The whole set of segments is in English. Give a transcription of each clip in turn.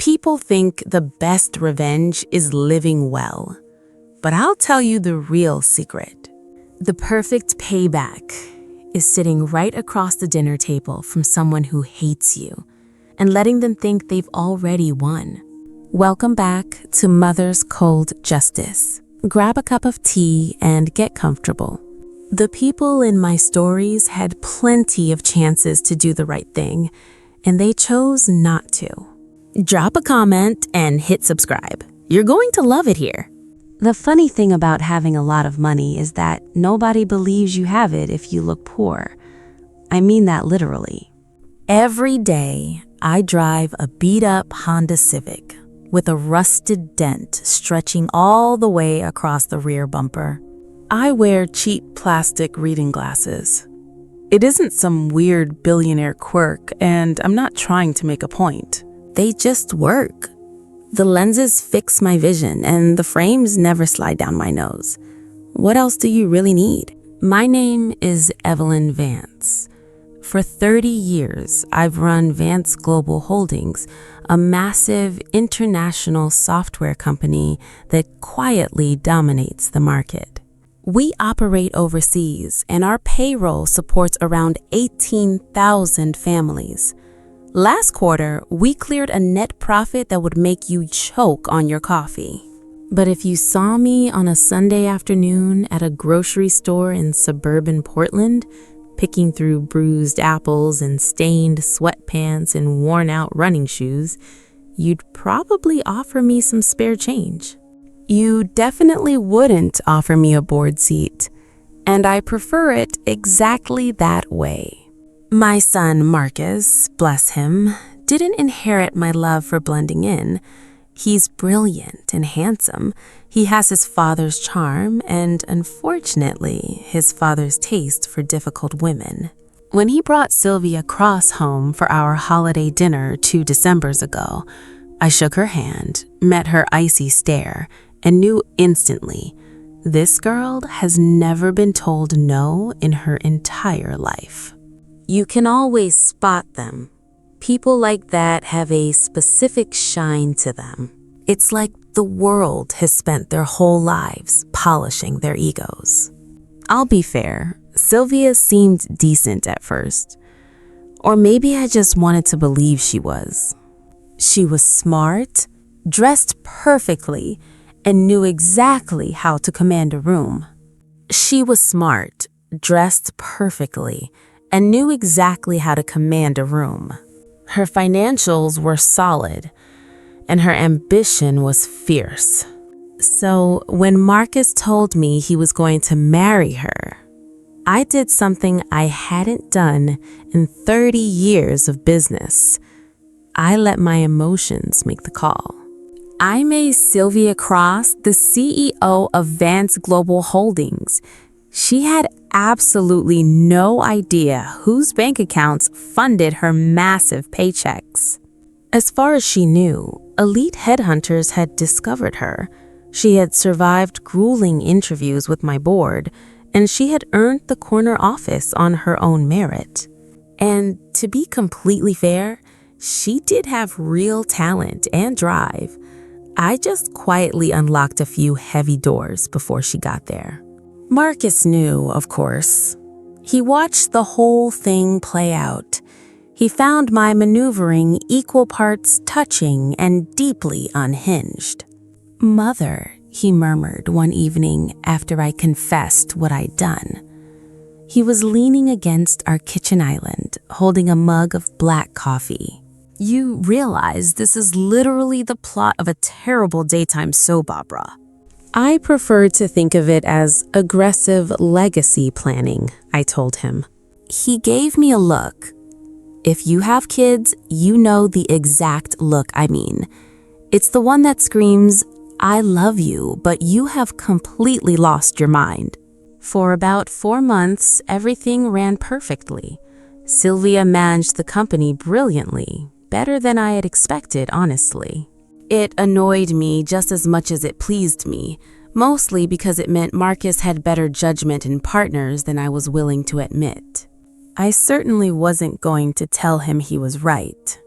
People think the best revenge is living well. But I'll tell you the real secret. The perfect payback is sitting right across the dinner table from someone who hates you and letting them think they've already won. Welcome back to Mother's Cold Justice. Grab a cup of tea and get comfortable. The people in my stories had plenty of chances to do the right thing, and they chose not to. Drop a comment and hit subscribe. You're going to love it here. The funny thing about having a lot of money is that nobody believes you have it if you look poor. I mean that literally. Every day, I drive a beat-up Honda Civic with a rusted dent stretching all the way across the rear bumper. I wear cheap plastic reading glasses. It isn't some weird billionaire quirk, and I'm not trying to make a point. They just work. The lenses fix my vision, and the frames never slide down my nose. What else do you really need? My name is Evelyn Vance. For 30 years, I've run Vance Global Holdings, a massive international software company that quietly dominates the market. We operate overseas, and our payroll supports around 18,000 families. Last quarter, we cleared a net profit that would make you choke on your coffee. But if you saw me on a Sunday afternoon at a grocery store in suburban Portland, picking through bruised apples and stained sweatpants and worn-out running shoes, you'd probably offer me some spare change. You definitely wouldn't offer me a board seat, and I prefer it exactly that way. My son Marcus, bless him, didn't inherit my love for blending in. He's brilliant and handsome. He has his father's charm and, unfortunately, his father's taste for difficult women. When he brought Sylvia Cross home for our holiday dinner 2 Decembers ago, I shook her hand, met her icy stare, and knew instantly, this girl has never been told no in her entire life. You can always spot them. People like that have a specific shine to them. It's like the world has spent their whole lives polishing their egos. I'll be fair, Sylvia seemed decent at first. Or maybe I just wanted to believe she was. She was smart, dressed perfectly, and knew exactly how to command a room. She was smart, dressed perfectly, and knew exactly how to command a room. Her financials were solid, and her ambition was fierce. So when Marcus told me he was going to marry her, I did something I hadn't done in 30 years of business. I let my emotions make the call. I made Sylvia Cross the CEO of Vance Global Holdings. She had absolutely no idea whose bank accounts funded her massive paychecks. As far as she knew, elite headhunters had discovered her. She had survived grueling interviews with my board, and she had earned the corner office on her own merit. And to be completely fair, she did have real talent and drive. I just quietly unlocked a few heavy doors before she got there. Marcus knew, of course. He watched the whole thing play out. He found my maneuvering equal parts touching and deeply unhinged. "Mother," he murmured one evening after I confessed what I'd done. He was leaning against our kitchen island, holding a mug of black coffee. "You realize this is literally the plot of a terrible daytime soap opera." I prefer to think of it as aggressive legacy planning, I told him. He gave me a look. If you have kids, you know the exact look I mean. It's the one that screams, "I love you, but you have completely lost your mind." For about 4 months, everything ran perfectly. Sylvia managed the company brilliantly, better than I had expected, honestly. It annoyed me just as much as it pleased me, mostly because it meant Marcus had better judgment in partners than I was willing to admit. I certainly wasn't going to tell him he was right.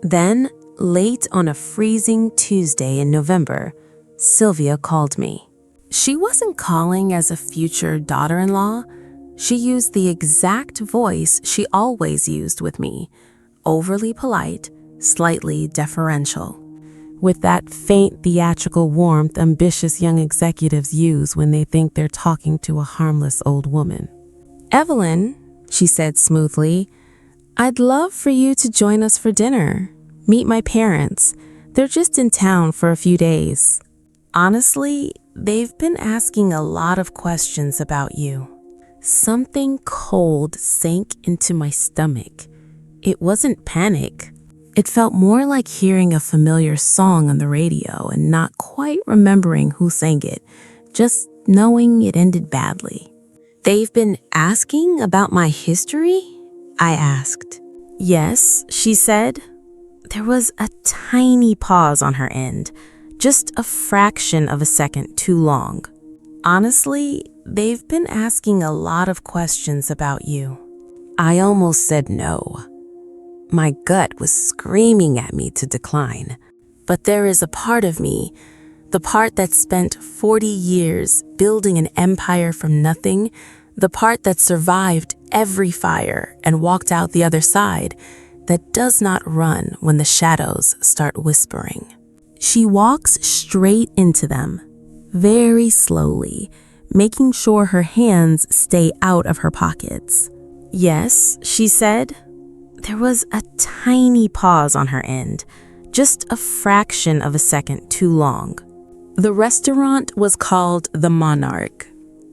Then, Late on a freezing Tuesday in November, Sylvia called me. She wasn't calling as a future daughter-in-law. She used the exact voice she always used with me, overly polite, slightly deferential, with that faint theatrical warmth ambitious young executives use when they think they're talking to a harmless old woman. "Evelyn," she said smoothly, "I'd love for you to join us for dinner. Meet my parents. They're just in town for a few days. Honestly, they've been asking a lot of questions about you." Something cold sank into my stomach. It wasn't panic. It felt more like hearing a familiar song on the radio and not quite remembering who sang it, just knowing it ended badly. "They've been asking about my history?" I asked. "Yes," she said. There was a tiny pause on her end, just a fraction of a second too long. "Honestly, they've been asking a lot of questions about you." I almost said no. My gut was screaming at me to decline. But there is a part of me, the part that spent 40 years building an empire from nothing, the part that survived every fire and walked out the other side, that does not run when the shadows start whispering. She walks straight into them, very slowly, making sure her hands stay out of her pockets. "Yes," she said. There was a tiny pause on her end, just a fraction of a second too long. The restaurant was called the Monarch.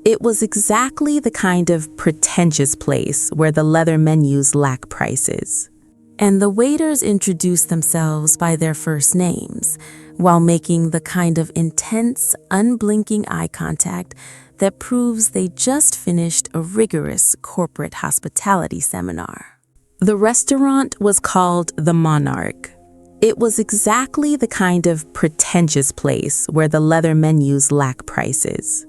It was exactly the kind of pretentious place where the leather menus lack prices. And the waiters introduced themselves by their first names, while making the kind of intense, unblinking eye contact that proves they just finished a rigorous corporate hospitality seminar. The restaurant was called the Monarch. It was exactly the kind of pretentious place where the leather menus lack prices.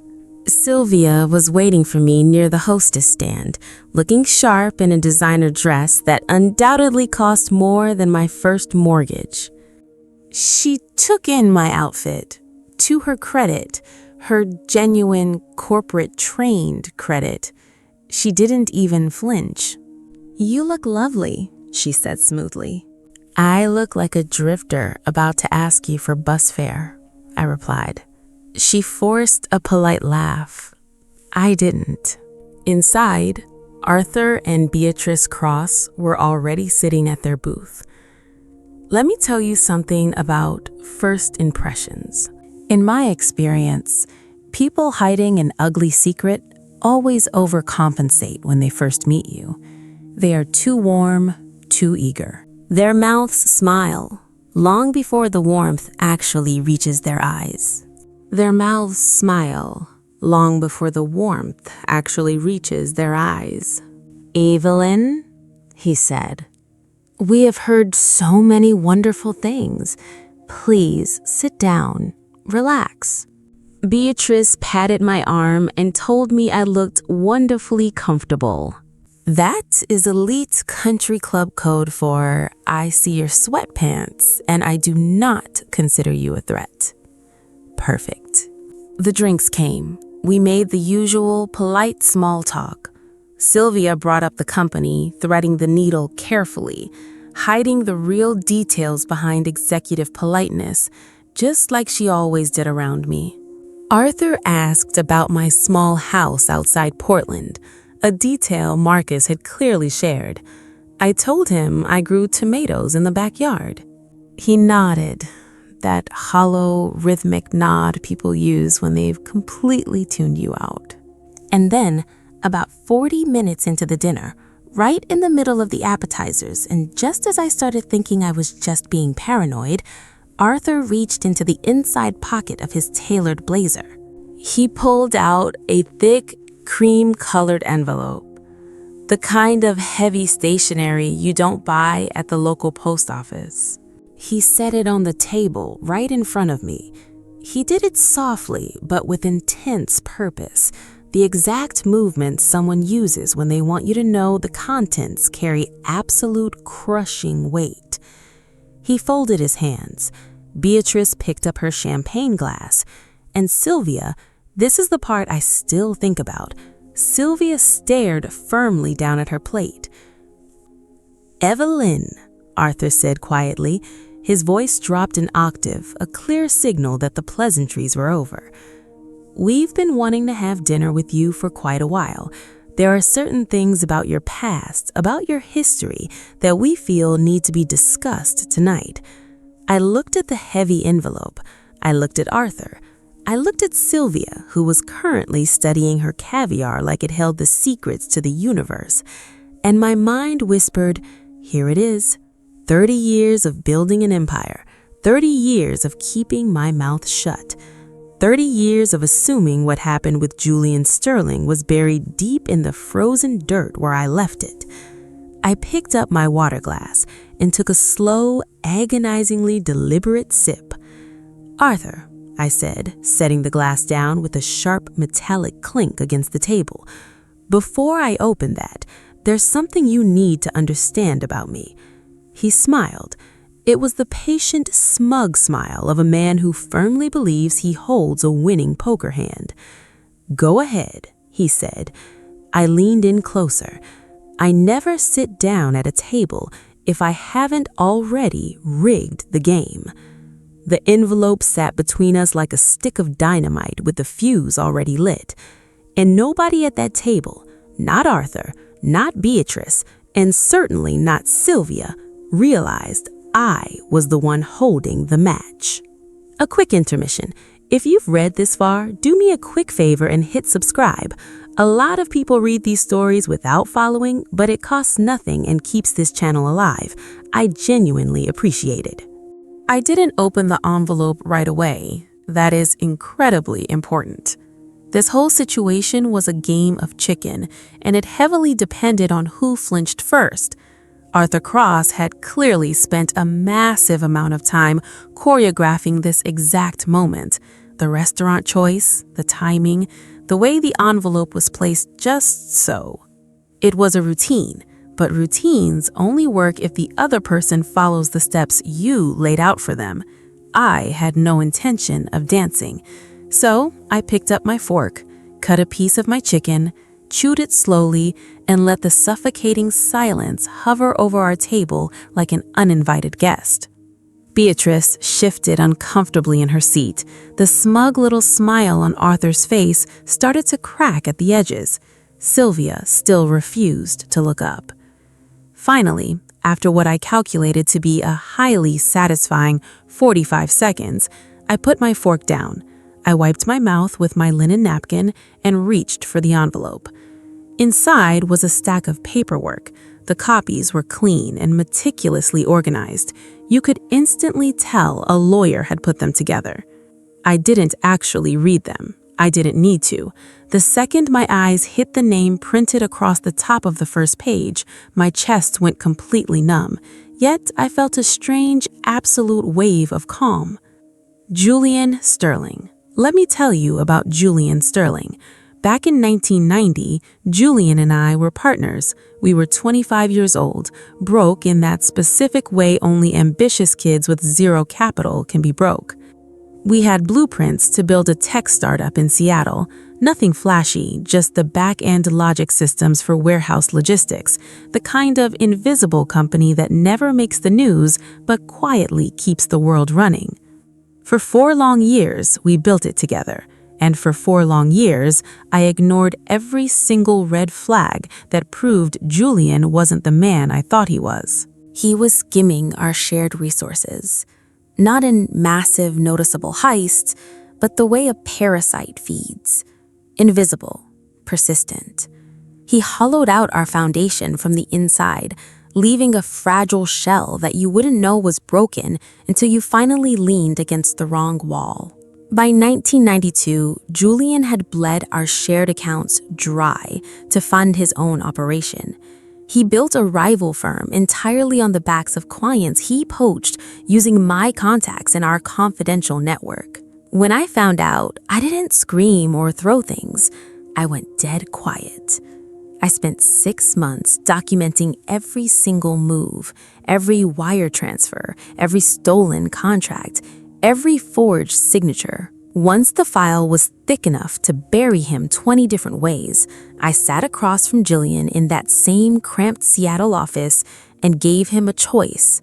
Sylvia was waiting for me near the hostess stand, looking sharp in a designer dress that undoubtedly cost more than my first mortgage. She took in my outfit. To her credit, her genuine corporate-trained credit, she didn't even flinch. "You look lovely," she said smoothly. "I look like a drifter about to ask you for bus fare," I replied. She forced a polite laugh. I didn't. Inside, Arthur and Beatrice Cross were already sitting at their booth. Let me tell you something about first impressions. In my experience, people hiding an ugly secret always overcompensate when they first meet you. They are too warm, too eager. Their mouths smile long before the warmth actually reaches their eyes. Their mouths smile long before the warmth actually reaches their eyes. "Evelyn," he said, "we have heard so many wonderful things. Please sit down, relax." Beatrice patted my arm and told me I looked wonderfully comfortable. That is elite country club code for "I see your sweatpants and I do not consider you a threat." Perfect. The drinks came. We made the usual polite small talk. Sylvia brought up the company, threading the needle carefully, hiding the real details behind executive politeness, just like she always did around me. Arthur asked about my small house outside Portland, a detail Marcus had clearly shared. I told him I grew tomatoes in the backyard. He nodded, that hollow, rhythmic nod people use when they've completely tuned you out. And then, about 40 minutes into the dinner, right in the middle of the appetizers, and just as I started thinking I was just being paranoid, Arthur reached into the inside pocket of his tailored blazer. He pulled out a thick, cream-colored envelope, the kind of heavy stationery you don't buy at the local post office. He set it on the table right in front of me. He did it softly, but with intense purpose, the exact movement someone uses when they want you to know the contents carry absolute crushing weight. He folded his hands. Beatrice picked up her champagne glass. And Sylvia, this is the part I still think about, Sylvia stared firmly down at her plate. "Evelyn," Arthur said quietly. His voice dropped an octave, a clear signal that the pleasantries were over. "We've been wanting to have dinner with you for quite a while. There are certain things about your past, about your history, that we feel need to be discussed tonight." I looked at the heavy envelope. I looked at Arthur. I looked at Sylvia, who was currently studying her caviar like it held the secrets to the universe. And my mind whispered, here it is. 30 years of building an empire. 30 years of keeping my mouth shut. 30 years of assuming what happened with Julian Sterling was buried deep in the frozen dirt where I left it. I picked up my water glass and took a slow, agonizingly deliberate sip. "Arthur," I said, setting the glass down with a sharp metallic clink against the table, "before I open that, there's something you need to understand about me." He smiled. It was the patient, smug smile of a man who firmly believes he holds a winning poker hand. "Go ahead," he said. I leaned in closer. I never sit down at a table if I haven't already rigged the game. The envelope sat between us like a stick of dynamite with the fuse already lit. And nobody at that table, not Arthur, not Beatrice, and certainly not Sylvia, realized I was the one holding the match. A quick intermission. If you've read this far, do me a quick favor and hit subscribe. A lot of people read these stories without following, but it costs nothing and keeps this channel alive. I genuinely appreciate it. I didn't open the envelope right away. That is incredibly important. This whole situation was a game of chicken, and it heavily depended on who flinched first. Arthur Cross had clearly spent a massive amount of time choreographing this exact moment. The restaurant choice, the timing, the way the envelope was placed just so. It was a routine, but routines only work if the other person follows the steps you laid out for them. I had no intention of dancing. So I picked up my fork, cut a piece of my chicken, chewed it slowly, and let the suffocating silence hover over our table like an uninvited guest. Beatrice shifted uncomfortably in her seat. The smug little smile on Arthur's face started to crack at the edges. Sylvia still refused to look up. Finally, after what I calculated to be a highly satisfying 45 seconds, I put my fork down. I wiped my mouth with my linen napkin and reached for the envelope. Inside was a stack of paperwork. The copies were clean and meticulously organized. You could instantly tell a lawyer had put them together. I didn't actually read them. I didn't need to. The second my eyes hit the name printed across the top of the first page, my chest went completely numb. Yet I felt a strange, absolute wave of calm. Julian Sterling. Let me tell you about Julian Sterling. Back in 1990, Julian and I were partners. We were 25 years old, broke in that specific way only ambitious kids with zero capital can be broke. We had blueprints to build a tech startup in Seattle. Nothing flashy, just the back-end logic systems for warehouse logistics, the kind of invisible company that never makes the news but quietly keeps the world running. For 4 long years, we built it together. And for 4 long years, I ignored every single red flag that proved Julian wasn't the man I thought he was. He was skimming our shared resources. Not in massive, noticeable heists, but the way a parasite feeds. Invisible, persistent. He hollowed out our foundation from the inside, leaving a fragile shell that you wouldn't know was broken until you finally leaned against the wrong wall. By 1992, Julian had bled our shared accounts dry to fund his own operation. He built a rival firm entirely on the backs of clients he poached using my contacts in our confidential network. When I found out, I didn't scream or throw things. I went dead quiet. I spent 6 months documenting every single move, every wire transfer, every stolen contract, every forged signature. Once the file was thick enough to bury him 20 different ways, I sat across from Julian in that same cramped Seattle office and gave him a choice: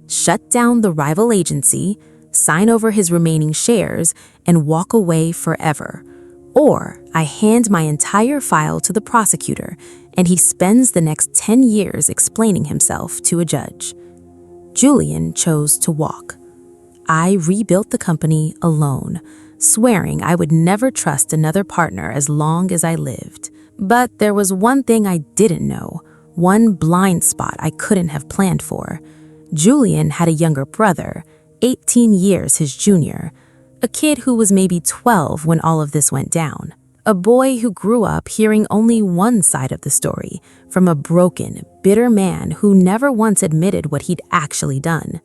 shut down the rival agency, sign over his remaining shares, and walk away forever. Or I hand my entire file to the prosecutor, and he spends the next 10 years explaining himself to a judge. Julian chose to walk. I rebuilt the company alone, swearing I would never trust another partner as long as I lived. But there was one thing I didn't know, one blind spot I couldn't have planned for. Julian had a younger brother, 18 years his junior, a kid who was maybe 12 when all of this went down. A boy who grew up hearing only one side of the story, from a broken, bitter man who never once admitted what he'd actually done.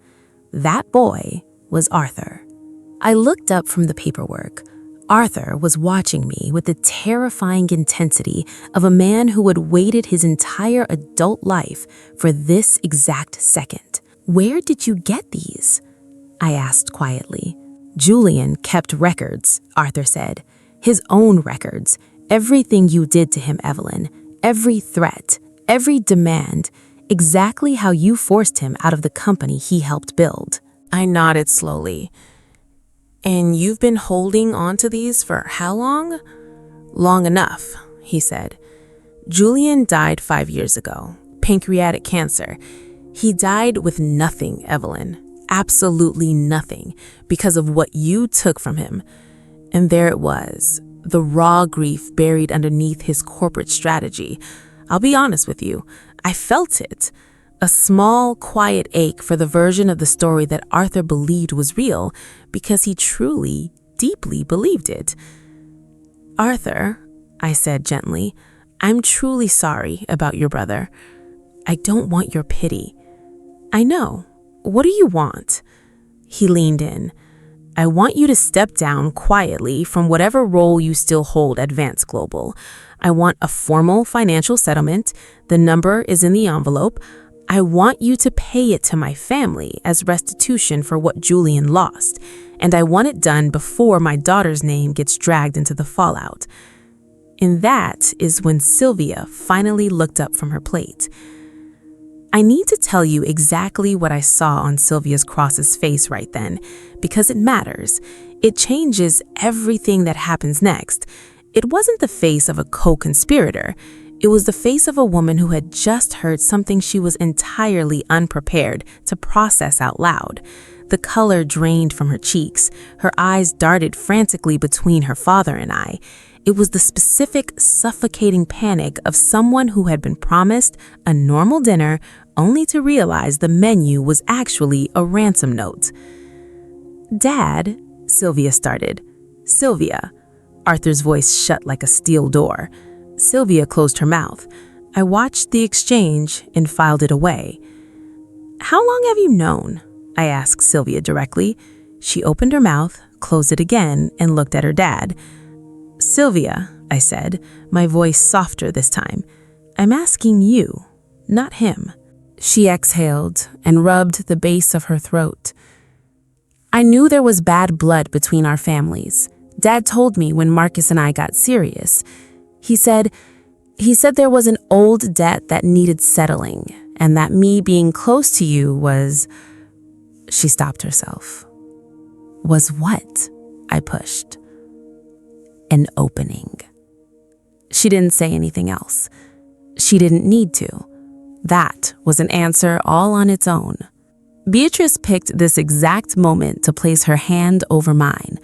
That boy was Arthur. I looked up from the paperwork. Arthur was watching me with the terrifying intensity of a man who had waited his entire adult life for this exact second. "Where did you get these?" I asked quietly. "Julian kept records," Arthur said. "His own records. Everything you did to him, Evelyn. Every threat, every demand. Exactly how you forced him out of the company he helped build." I nodded slowly. "And you've been holding on to these for how long?" "Long enough," he said. "Julian died 5 years ago. Pancreatic cancer. He died with nothing, Evelyn. Absolutely nothing, because of what you took from him. And there it was, the raw grief buried underneath his corporate strategy. I'll be honest with you, I felt it. A small, quiet ache for the version of the story that Arthur believed was real, because he truly, deeply believed it. "Arthur," I said gently, "I'm truly sorry about your brother. I don't want your pity." "I know. What do you want?" He leaned in. "I want you to step down quietly from whatever role you still hold at Vance Global. I want a formal financial settlement. The number is in the envelope. I want you to pay it to my family as restitution for what Julian lost, and I want it done before my daughter's name gets dragged into the fallout." And that is when Sylvia finally looked up from her plate. I need to tell you exactly what I saw on Sylvia's Cross's face right then, because it matters. It changes everything that happens next. It wasn't the face of a co-conspirator. It was the face of a woman who had just heard something she was entirely unprepared to process out loud. The color drained from her cheeks. Her eyes darted frantically between her father and I. It was the specific, suffocating panic of someone who had been promised a normal dinner only to realize the menu was actually a ransom note. "Dad," Sylvia started. "Sylvia." Arthur's voice shut like a steel door. Sylvia closed her mouth. I watched the exchange and filed it away. "How long have you known?" I asked Sylvia directly. She opened her mouth, closed it again, and looked at her dad. "Sylvia," I said, my voice softer this time, "I'm asking you, not him." She exhaled and rubbed the base of her throat. "I knew there was bad blood between our families. Dad told me when Marcus and I got serious. He said there was an old debt that needed settling, and that me being close to you was..." She stopped herself. "Was what?" I pushed. "An opening." She didn't say anything else. She didn't need to. That was an answer all on its own. Beatrice picked this exact moment to place her hand over mine.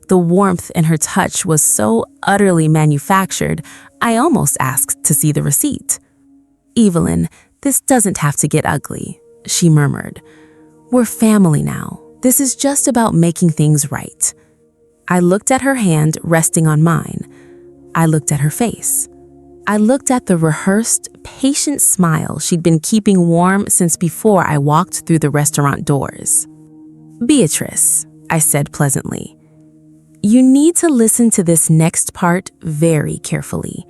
The warmth in her touch was so utterly manufactured, I almost asked to see the receipt. "Evelyn, this doesn't have to get ugly," she murmured. "We're family now. This is just about making things right." I looked at her hand resting on mine. I looked at her face. I looked at the rehearsed, patient smile she'd been keeping warm since before I walked through the restaurant doors. "Beatrice," I said pleasantly, "you need to listen to this next part very carefully.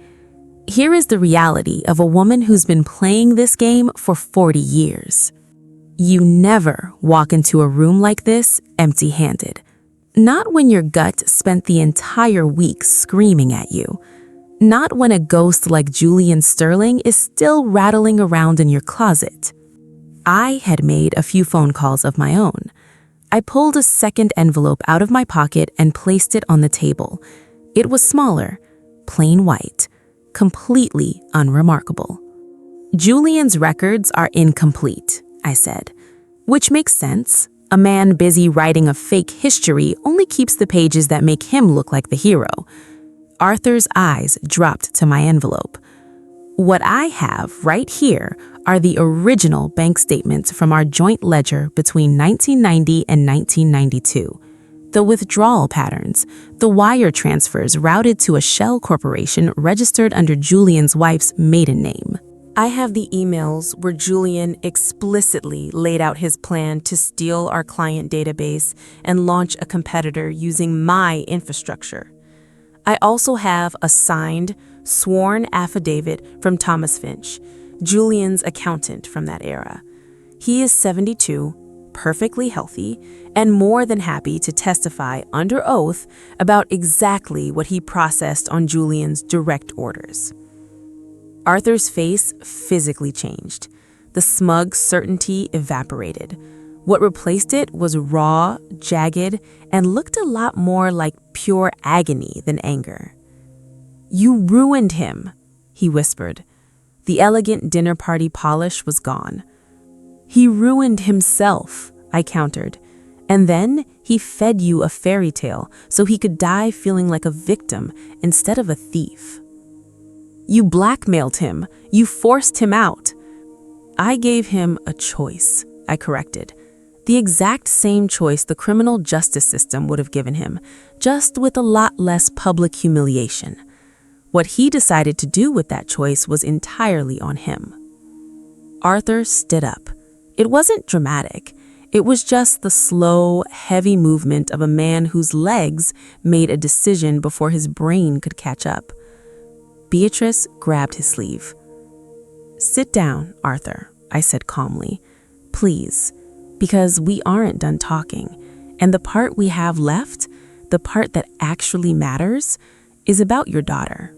Here is the reality of a woman who's been playing this game for 40 years. You never walk into a room like this empty-handed. Not when your gut spent the entire week screaming at you. Not when a ghost like Julian Sterling is still rattling around in your closet. I had made a few phone calls of my own. I pulled a second envelope out of my pocket and placed it on the table. It was smaller, plain white, completely unremarkable. Julian's records are incomplete, I said, which makes sense. A man busy writing a fake history only keeps the pages that make him look like the hero. Arthur's eyes dropped to my envelope. What I have right here are the original bank statements from our joint ledger between 1990 and 1992. The withdrawal patterns, the wire transfers routed to a shell corporation registered under Julian's wife's maiden name. I have the emails where Julian explicitly laid out his plan to steal our client database and launch a competitor using my infrastructure. I also have a signed, sworn affidavit from Thomas Finch, Julian's accountant from that era. He is 72, perfectly healthy, and more than happy to testify under oath about exactly what he processed on Julian's direct orders. Arthur's face physically changed. The smug certainty evaporated. What replaced it was raw, jagged, and looked a lot more like pure agony than anger. "You ruined him," he whispered. The elegant dinner party polish was gone. "He ruined himself," I countered. "And then he fed you a fairy tale so he could die feeling like a victim instead of a thief. You blackmailed him. You forced him out." "I gave him a choice," I corrected. The exact same choice the criminal justice system would have given him, just with a lot less public humiliation. What he decided to do with that choice was entirely on him. Arthur stood up. It wasn't dramatic. It was just the slow, heavy movement of a man whose legs made a decision before his brain could catch up. Beatrice grabbed his sleeve. "Sit down, Arthur," I said calmly. "Please. Because we aren't done talking, and the part we have left, the part that actually matters, is about your daughter."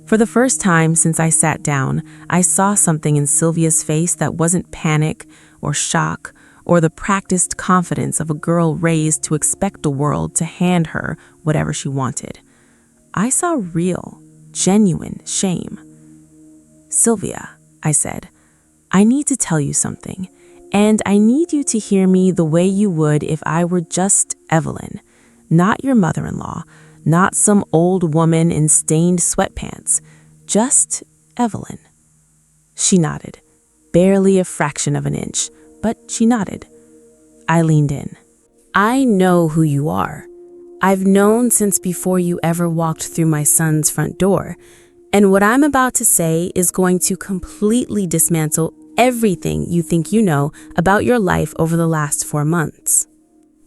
For the first time since I sat down, I saw something in Sylvia's face that wasn't panic or shock or the practiced confidence of a girl raised to expect the world to hand her whatever she wanted. I saw real, genuine shame. "Sylvia," I said, "I need to tell you something. And I need you to hear me the way you would if I were just Evelyn, not your mother-in-law, not some old woman in stained sweatpants, just Evelyn." She nodded, barely a fraction of an inch, but she nodded. I leaned in. "I know who you are. I've known since before you ever walked through my son's front door, and what I'm about to say is going to completely dismantle everything you think you know about your life over the last 4 months."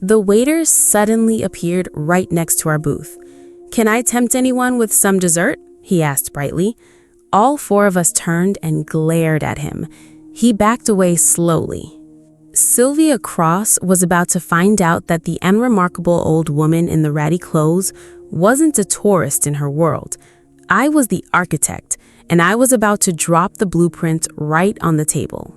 The waiter suddenly appeared right next to our booth. "Can I tempt anyone with some dessert?" he asked brightly. All 4 of us turned and glared at him. He backed away slowly. Sylvia Cross was about to find out that the unremarkable old woman in the ratty clothes wasn't a tourist in her world. I was the architect, and I was about to drop the blueprint right on the table.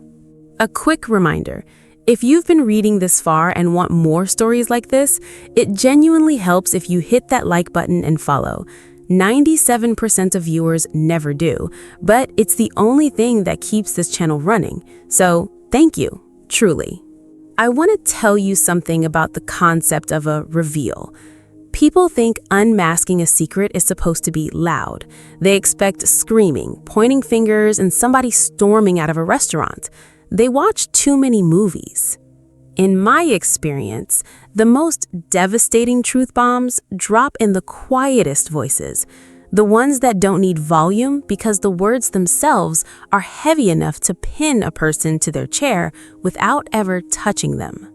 A quick reminder, if you've been reading this far and want more stories like this, it genuinely helps if you hit that like button and follow. 97% of viewers never do, but it's the only thing that keeps this channel running. So thank you, truly. I want to tell you something about the concept of a reveal. People think unmasking a secret is supposed to be loud. They expect screaming, pointing fingers, and somebody storming out of a restaurant. They watch too many movies. In my experience, the most devastating truth bombs drop in the quietest voices, the ones that don't need volume because the words themselves are heavy enough to pin a person to their chair without ever touching them.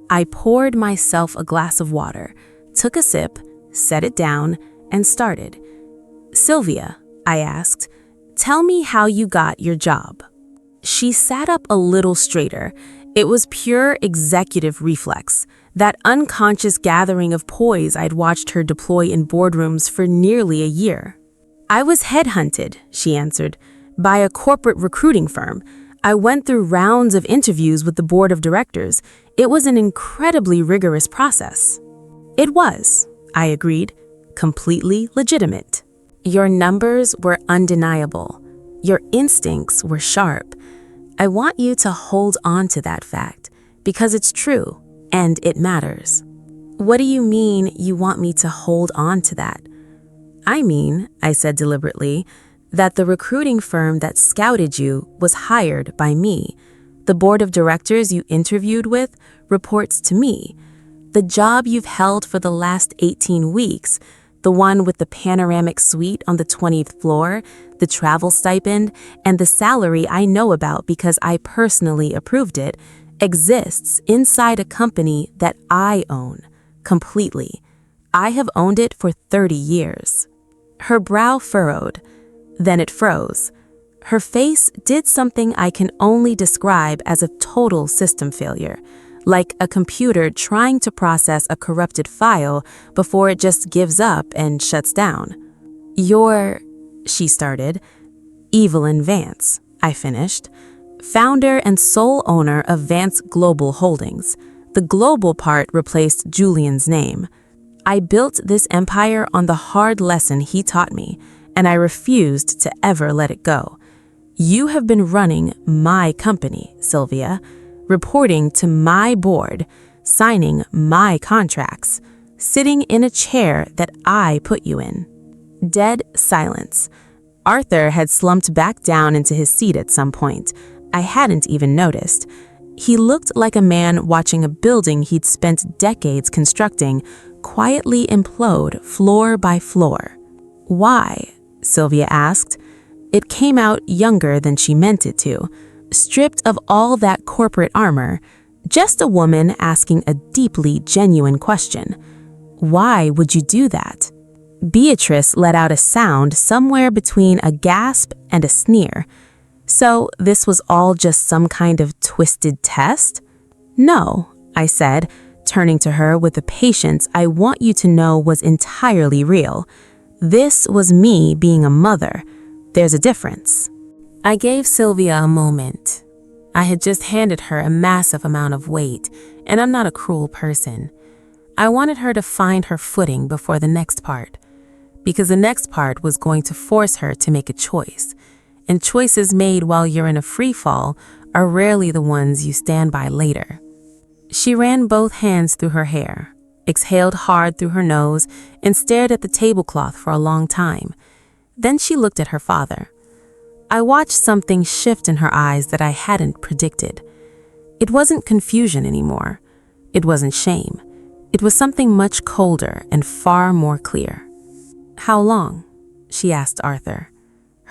I poured myself a glass of water, took a sip, set it down, and started. "Sylvia," I asked. "Tell me how you got your job." She sat up a little straighter. It was pure executive reflex, that unconscious gathering of poise I'd watched her deploy in boardrooms for nearly a year. "I was headhunted," she answered, "by a corporate recruiting firm. I went through rounds of interviews with the board of directors. It was an incredibly rigorous process." "It was," I agreed, "completely legitimate. Your numbers were undeniable. Your instincts were sharp. I want you to hold on to that fact, because it's true and it matters." "What do you mean you want me to hold on to that?" "I mean," I said deliberately, "that the recruiting firm that scouted you was hired by me. The board of directors you interviewed with reports to me. The job you've held for the last 18 weeks, the one with the panoramic suite on the 20th floor, the travel stipend, and the salary I know about because I personally approved it, exists inside a company that I own, completely. I have owned it for 30 years. Her brow furrowed. Then it froze. Her face did something I can only describe as a total system failure, like a computer trying to process a corrupted file before it just gives up and shuts down. "You're," she started. "Evelyn Vance," I finished. "Founder and sole owner of Vance Global Holdings." The global part replaced Julian's name. "I built this empire on the hard lesson he taught me, and I refused to ever let it go. You have been running my company, Sylvia, reporting to my board, signing my contracts, sitting in a chair that I put you in." Dead silence. Arthur had slumped back down into his seat at some point. I hadn't even noticed. He looked like a man watching a building he'd spent decades constructing quietly implode floor by floor. "Why?" Sylvia asked. It came out younger than she meant it to, stripped of all that corporate armor, just a woman asking a deeply genuine question. "Why would you do that?" Beatrice let out a sound somewhere between a gasp and a sneer. "So this was all just some kind of twisted test?" "No," I said, turning to her with a patience I want you to know was entirely real. "This was me being a mother. There's a difference." I gave Sylvia a moment. I had just handed her a massive amount of weight, and I'm not a cruel person. I wanted her to find her footing before the next part, because the next part was going to force her to make a choice, and choices made while you're in a free fall are rarely the ones you stand by later. She ran both hands through her hair, exhaled hard through her nose, and stared at the tablecloth for a long time. Then she looked at her father. I watched something shift in her eyes that I hadn't predicted. It wasn't confusion anymore. It wasn't shame. It was something much colder and far more clear. "How long?" she asked Arthur.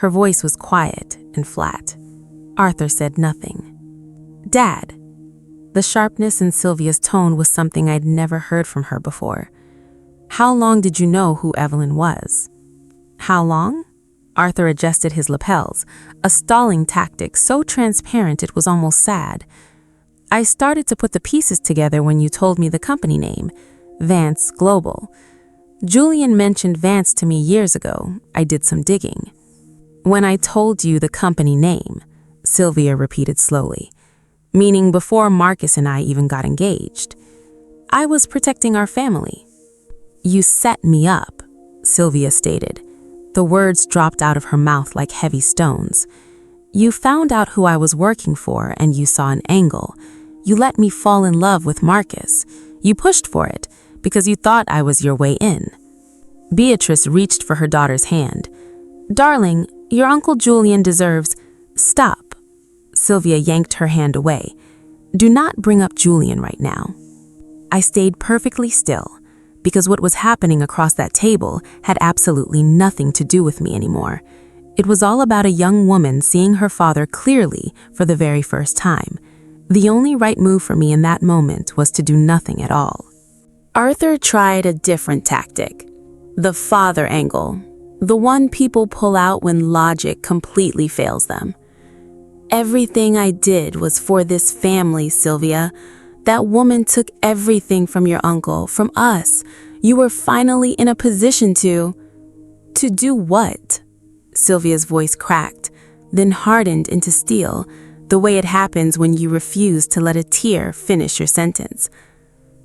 Her voice was quiet and flat. Arthur said nothing. "Dad." The sharpness in Sylvia's tone was something I'd never heard from her before. "How long did you know who Evelyn was?" "How long?" Arthur adjusted his lapels, a stalling tactic so transparent it was almost sad. "I started to put the pieces together when you told me the company name, Vance Global. Julian mentioned Vance to me years ago. I did some digging." "When I told you the company name," Sylvia repeated slowly, "meaning before Marcus and I even got engaged. I was protecting our family." "You set me up," Sylvia stated. The words dropped out of her mouth like heavy stones. "You found out who I was working for and you saw an angle. You let me fall in love with Marcus. You pushed for it because you thought I was your way in." Beatrice reached for her daughter's hand. "Darling, your Uncle Julian deserves—" "Stop." Sylvia yanked her hand away. "Do not bring up Julian right now." I stayed perfectly still, because what was happening across that table had absolutely nothing to do with me anymore. It was all about a young woman seeing her father clearly for the very first time. The only right move for me in that moment was to do nothing at all. Arthur tried a different tactic. The father angle. The one people pull out when logic completely fails them. Everything I did was for this family, Sylvia. That woman took everything from your uncle, from us. You were finally in a position to do what? Sylvia's voice cracked, then hardened into steel, the way it happens when you refuse to let a tear finish your sentence.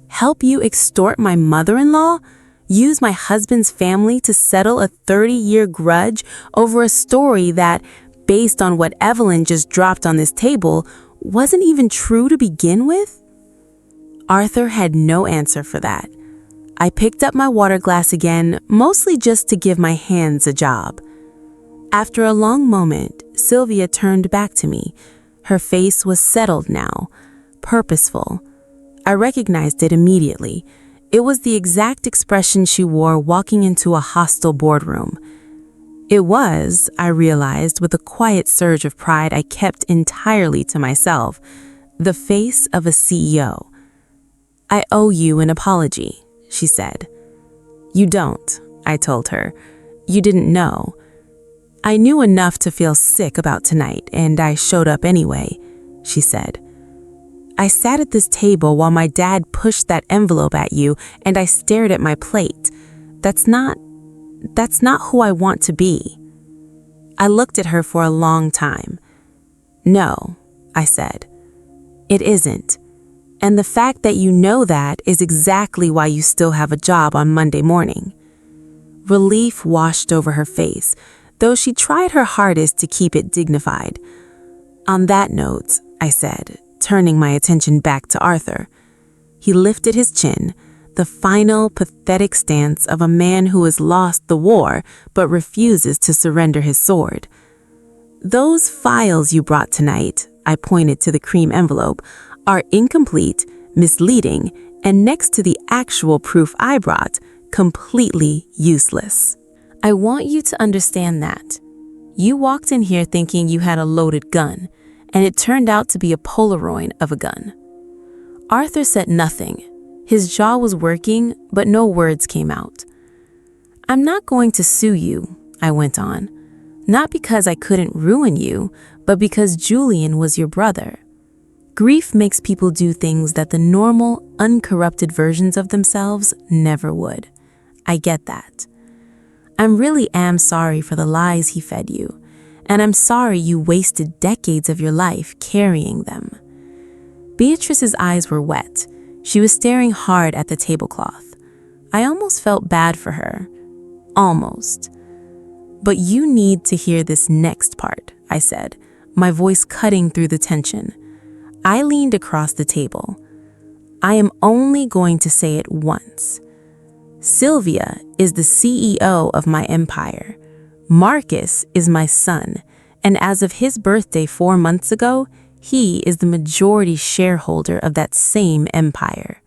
Help you extort my mother-in-law? Use my husband's family to settle a 30-year grudge over a story that, based on what Evelyn just dropped on this table, wasn't even true to begin with? Arthur had no answer for that. I picked up my water glass again, mostly just to give my hands a job. After a long moment, Sylvia turned back to me. Her face was settled now, purposeful. I recognized it immediately. It was the exact expression she wore walking into a hostile boardroom. It was, I realized with a quiet surge of pride I kept entirely to myself, the face of a CEO. "I owe you an apology," she said. "You don't," I told her. "You didn't know." "I knew enough to feel sick about tonight, and I showed up anyway," she said. "I sat at this table while my dad pushed that envelope at you, and I stared at my plate. That's not who I want to be." I looked at her for a long time. "No," I said. "It isn't. And the fact that you know that is exactly why you still have a job on Monday morning." Relief washed over her face, though she tried her hardest to keep it dignified. "On that note," I said, turning my attention back to Arthur. He lifted his chin, the final, pathetic stance of a man who has lost the war but refuses to surrender his sword. "Those files you brought tonight," I pointed to the cream envelope, "are incomplete, misleading, and next to the actual proof I brought, completely useless. I want you to understand that. You walked in here thinking you had a loaded gun, and it turned out to be a Polaroid of a gun." Arthur said nothing. His jaw was working, but no words came out. "I'm not going to sue you," I went on. "Not because I couldn't ruin you, but because Julian was your brother. Grief makes people do things that the normal, uncorrupted versions of themselves never would. I get that. I really am sorry for the lies he fed you, and I'm sorry you wasted decades of your life carrying them." Beatrice's eyes were wet. She was staring hard at the tablecloth. I almost felt bad for her. Almost. "But you need to hear this next part," I said, my voice cutting through the tension. I leaned across the table. "I am only going to say it once. Sylvia is the CEO of my empire. Marcus is my son, and as of his birthday 4 months ago, he is the majority shareholder of that same empire.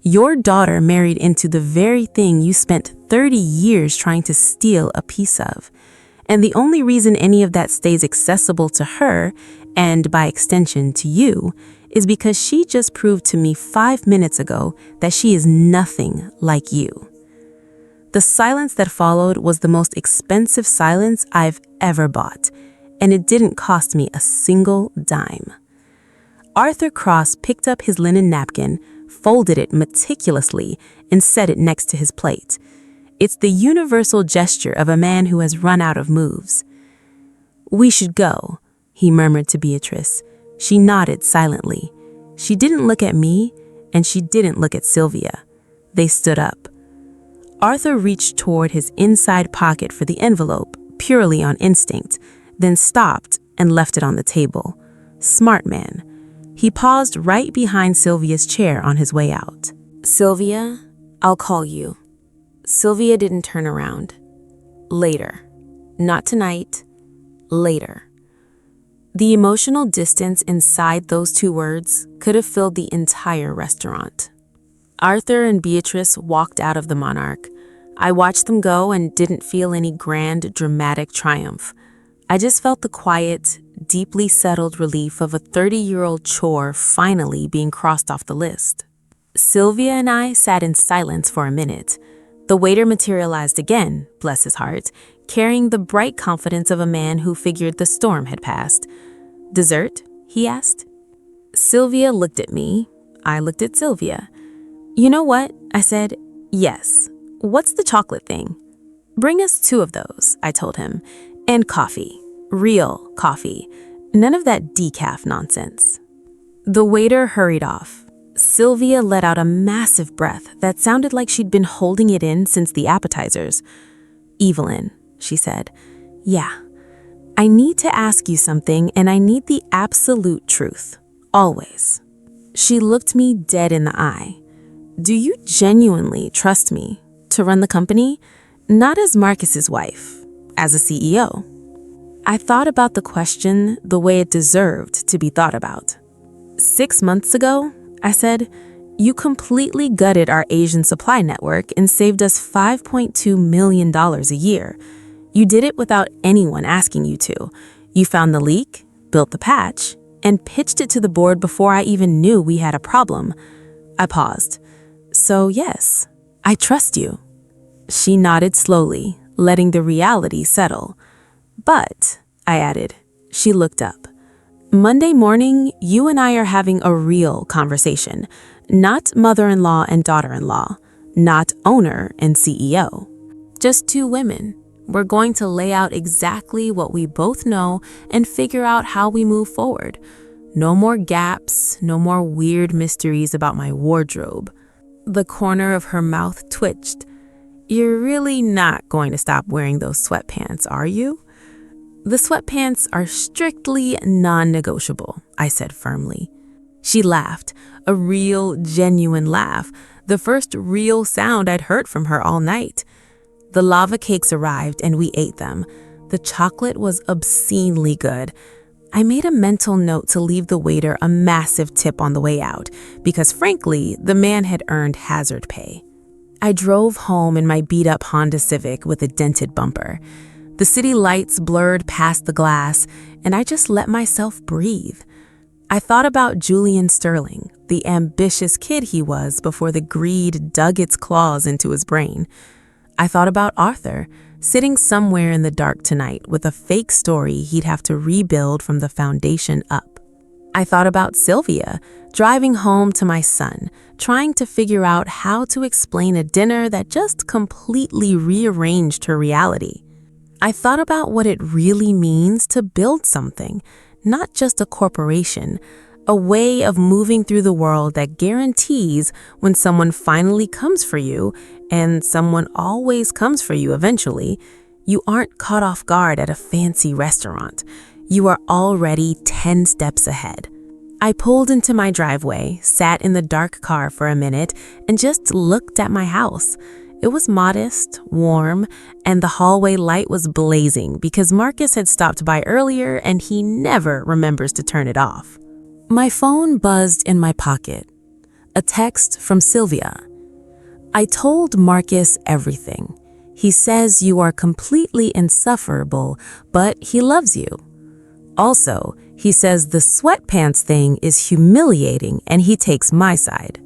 Your daughter married into the very thing you spent 30 years trying to steal a piece of. And the only reason any of that stays accessible to her, and by extension to you, is because she just proved to me 5 minutes ago that she is nothing like you." The silence that followed was the most expensive silence I've ever bought, and it didn't cost me a single dime. Arthur Cross picked up his linen napkin, folded it meticulously, and set it next to his plate. It's the universal gesture of a man who has run out of moves. "We should go," he murmured to Beatrice. She nodded silently. She didn't look at me, and she didn't look at Sylvia. They stood up. Arthur reached toward his inside pocket for the envelope, purely on instinct, then stopped and left it on the table. Smart man. He paused right behind Sylvia's chair on his way out. "Sylvia, I'll call you." Sylvia didn't turn around. "Later. Not tonight. Later." The emotional distance inside those 2 words could have filled the entire restaurant. Arthur and Beatrice walked out of the Monarch. I watched them go and didn't feel any grand, dramatic triumph. I just felt the quiet, deeply settled relief of a 30-year-old chore finally being crossed off the list. Sylvia and I sat in silence for a minute. The waiter materialized again, bless his heart, carrying the bright confidence of a man who figured the storm had passed. "Dessert?" he asked. Sylvia looked at me. I looked at Sylvia. "You know what?" I said. "Yes. What's the chocolate thing?" "Bring us 2 of those," I told him. "And coffee. Real coffee. None of that decaf nonsense." The waiter hurried off. Sylvia let out a massive breath that sounded like she'd been holding it in since the appetizers. "Evelyn," she said. "Yeah. I need to ask you something, and I need the absolute truth. Always." She looked me dead in the eye. "Do you genuinely trust me to run the company? Not as Marcus's wife, as a CEO." I thought about the question the way it deserved to be thought about. 6 months ago, I said, you completely gutted our Asian supply network and saved us $5.2 million a year. You did it without anyone asking you to. You found the leak, built the patch, and pitched it to the board before I even knew we had a problem. I paused. "So yes, I trust you." She nodded slowly, letting the reality settle. "But," I added, she looked up. "Monday morning, you and I are having a real conversation. Not mother-in-law and daughter-in-law. Not owner and CEO. Just 2 women. We're going to lay out exactly what we both know and figure out how we move forward. No more gaps, no more weird mysteries about my wardrobe." The corner of her mouth twitched. "You're really not going to stop wearing those sweatpants, are you?" "The sweatpants are strictly non-negotiable," I said firmly. She laughed, a real, genuine laugh, the first real sound I'd heard from her all night. The lava cakes arrived and we ate them. The chocolate was obscenely good. I made a mental note to leave the waiter a massive tip on the way out, because frankly, the man had earned hazard pay. I drove home in my beat-up Honda Civic with a dented bumper. The city lights blurred past the glass, and I just let myself breathe. I thought about Julian Sterling, the ambitious kid he was before the greed dug its claws into his brain. I thought about Arthur, sitting somewhere in the dark tonight with a fake story he'd have to rebuild from the foundation up. I thought about Sylvia, driving home to my son, trying to figure out how to explain a dinner that just completely rearranged her reality. I thought about what it really means to build something, not just a corporation, a way of moving through the world that guarantees when someone finally comes for you, and someone always comes for you eventually, you aren't caught off guard at a fancy restaurant. You are already 10 steps ahead. I pulled into my driveway, sat in the dark car for a minute, and just looked at my house. It was modest, warm, and the hallway light was blazing because Marcus had stopped by earlier and he never remembers to turn it off. My phone buzzed in my pocket. A text from Sylvia. "I told Marcus everything. He says you are completely insufferable, but he loves you. Also, he says the sweatpants thing is humiliating and he takes my side."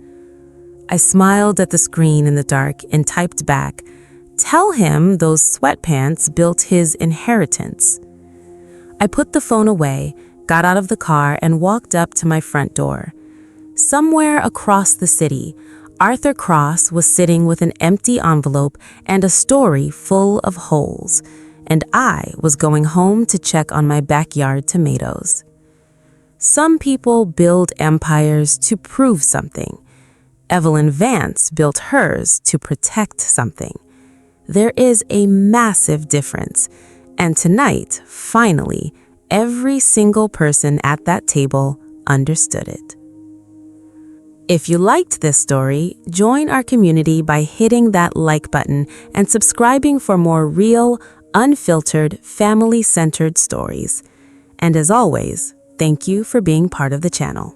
I smiled at the screen in the dark and typed back, "Tell him those sweatpants built his inheritance." I put the phone away, got out of the car, and walked up to my front door. Somewhere across the city, Arthur Cross was sitting with an empty envelope and a story full of holes, and I was going home to check on my backyard tomatoes. Some people build empires to prove something. Evelyn Vance built hers to protect something. There is a massive difference, and tonight, finally, every single person at that table understood it. If you liked this story, join our community by hitting that like button and subscribing for more real, unfiltered, family-centered stories. And as always, thank you for being part of the channel.